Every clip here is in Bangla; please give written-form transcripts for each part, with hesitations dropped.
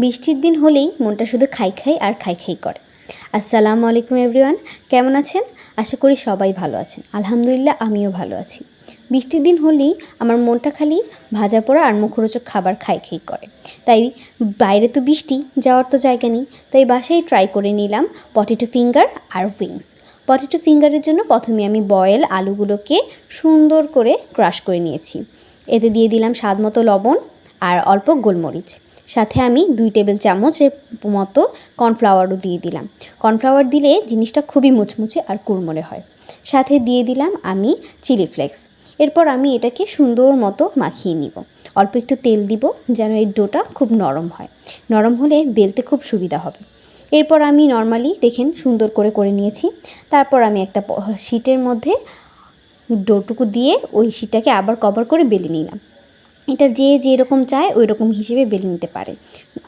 বৃষ্টির দিন হলেই মনটা শুধু খাই খাই আর খাই খাই করে। আসসালামু আলাইকুম এভরিওয়ান, কেমন আছেন? আশা করি সবাই ভালো আছেন। আলহামদুলিল্লাহ, আমিও ভালো আছি। বৃষ্টির দিন হলেই আমার মনটা খালি ভাজা পোড়া আর মুখরোচক খাবার খাই খাই করে। তাই বাইরে তো বৃষ্টি, যাওয়ার তো জায়গা নেই, তাই বাসায় ট্রাই করে নিলাম পটেটো ফিঙ্গার আর উইংস। পটেটো ফিঙ্গারের জন্য প্রথমে আমি বয়েল আলুগুলোকে সুন্দর করে ক্রাশ করে নিয়েছি। এতে দিয়ে দিলাম স্বাদ মতো লবণ আর অল্প গোলমরিচ। সাথে আমি 2 টেবিল চামচের মতো কর্নফ্লাওয়ারও দিয়ে দিলাম। কর্নফ্লাওয়ার দিলে জিনিসটা খুবই মুচমুচে আর কুড়মুড়ে হয়। সাথে দিয়ে দিলাম আমি চিলি ফ্লেক্স। এরপর আমি এটাকে সুন্দর মতো মাখিয়ে নিব। অল্প একটু তেল দিব যেন এই ডোটা খুব নরম হয়। নরম হলে বেলতে খুব সুবিধা হবে। এরপর আমি নর্মালি দেখেন সুন্দর করে নিয়েছি। তারপর আমি একটা শিটের মধ্যে ডোটুকু দিয়ে ওই শিটটাকে আবার কভার করে বেলে নিলাম। এটা যে যেরকম চায় ওই রকম হিসেবে বেলে নিতে পারে।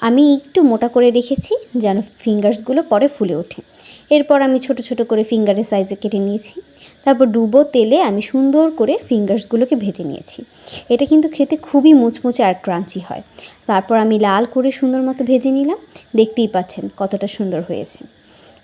আমি একটু মোটা করে রেখেছি যেন ফিঙ্গার্সগুলো পরে ফুলে ওঠে। এরপর আমি ছোট ছোট করে ফিঙ্গারের সাইজে কেটে নিয়েছি। তারপর ডুবো তেলে আমি সুন্দর করে ফিঙ্গার্সগুলোকে ভেজে নিয়েছি। এটা কিন্তু খেতে খুবই মুচমুচে আর ক্রাঞ্চি হয়। তারপর আমি লাল করে সুন্দর মতো ভেজে নিলাম। দেখতেই পাচ্ছেন কতটা সুন্দর হয়েছে।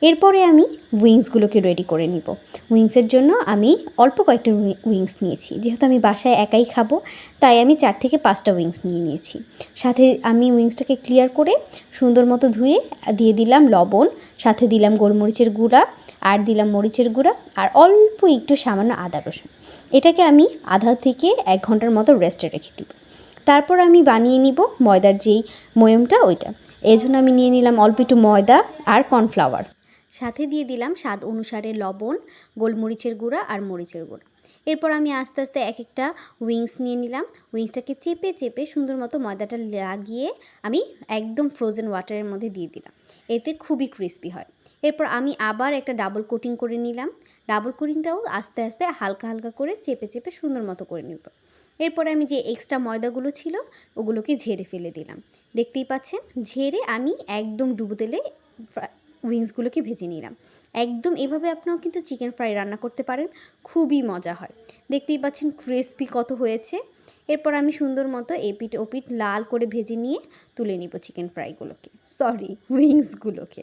এরপরে আমি উইংসগুলোকে রেডি করে নিব। উইংসের জন্য আমি অল্প কয়েকটা উইংস নিয়েছি। যেহেতু আমি বাসায় একাই খাবো, তাই আমি 4 থেকে 5টা উইংস নিয়েছি। সাথে আমি উইংসটাকে ক্লিয়ার করে সুন্দর মতো ধুয়ে দিয়ে দিলাম লবণ, সাথে দিলাম গোলমরিচের গুঁড়া, আর দিলাম মরিচের গুঁড়া, আর অল্প একটু সামান্য আদা রসুন। এটাকে আমি আধা থেকে 1 ঘন্টার মতো রেস্টে রেখে দিব। তারপর আমি বানিয়ে নিব ময়দার যেই ময়মটা ওইটা। এই জন্য আমি নিয়ে নিলাম অল্প একটু ময়দা আর কর্নফ্লাওয়ার। সাথে দিয়ে দিলাম স্বাদ অনুসারে লবণ, গোলমরিচের গুঁড়া আর মরিচের গুঁড়া। এরপর আমি আস্তে আস্তে এক একটা উইংস নিয়ে নিলাম। উইংসটাকে চেপে চেপে সুন্দর মতো ময়দাটা লাগিয়ে আমি একদম ফ্রোজেন ওয়াটারের মধ্যে দিয়ে দিলাম। এতে খুবই ক্রিস্পি হয়। এরপর আমি আবার একটা ডাবল কোটিং করে নিলাম। ডাবল কোটিংটাও আস্তে আস্তে হালকা হালকা করে চেপে চেপে সুন্দর মতো করে নেব। এরপর আমি যে এক্সট্রা ময়দাগুলো ছিল ওগুলোকে ঝেড়ে ফেলে দিলাম। দেখতেই পাচ্ছেন, ঝেড়ে আমি একদম ডুবো তেলে উইংসগুলোকে ভেজে নিলাম। একদম এভাবে আপনারাও কিন্তু চিকেন ফ্রাই রান্না করতে পারেন, খুবই মজা হয়। দেখতেই পাচ্ছেন ক্রিস্পি কত হয়েছে। এরপর আমি সুন্দর মতো এপিট ওপিট লাল করে ভেজে নিয়ে তুলে নিব চিকেন ফ্রাইগুলোকে, উইংসগুলোকে।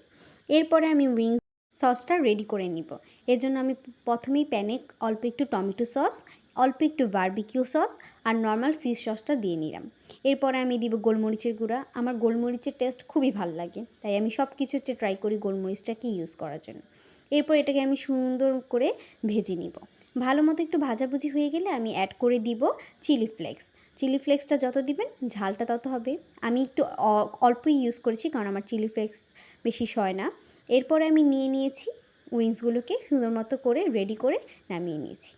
এরপরে আমি উইংস সসটা রেডি করে নিব। এর জন্য আমি প্রথমেই প্যানে অল্প একটু টমেটো সস, অল্প একটু বারবিকিউ সস আর নর্মাল ফিশ সসটা দিয়ে নিলাম। এরপরে আমি দিব গোলমরিচের গুঁড়া। আমার গোলমরিচের টেস্ট খুবই ভালো লাগে, তাই আমি সব কিছুতে ট্রাই করি গোলমরিচটাকে ইউজ করার জন্য। এরপর এটাকে আমি সুন্দর করে ভেজে নিব। ভালো মতো একটু ভাজাভুজি হয়ে গেলে আমি অ্যাড করে দিব চিলি ফ্লেক্স। চিলি ফ্লেক্সটা যত দিবেন ঝালটা তত হবে। আমি একটু অল্পই ইউজ করেছি, কারণ আমার চিলি ফ্লেক্স বেশি সয় না। এরপরে আমি নিয়েছি উইংসগুলোকে সুন্দর মতো করে রেডি করে নামিয়ে নিয়েছি।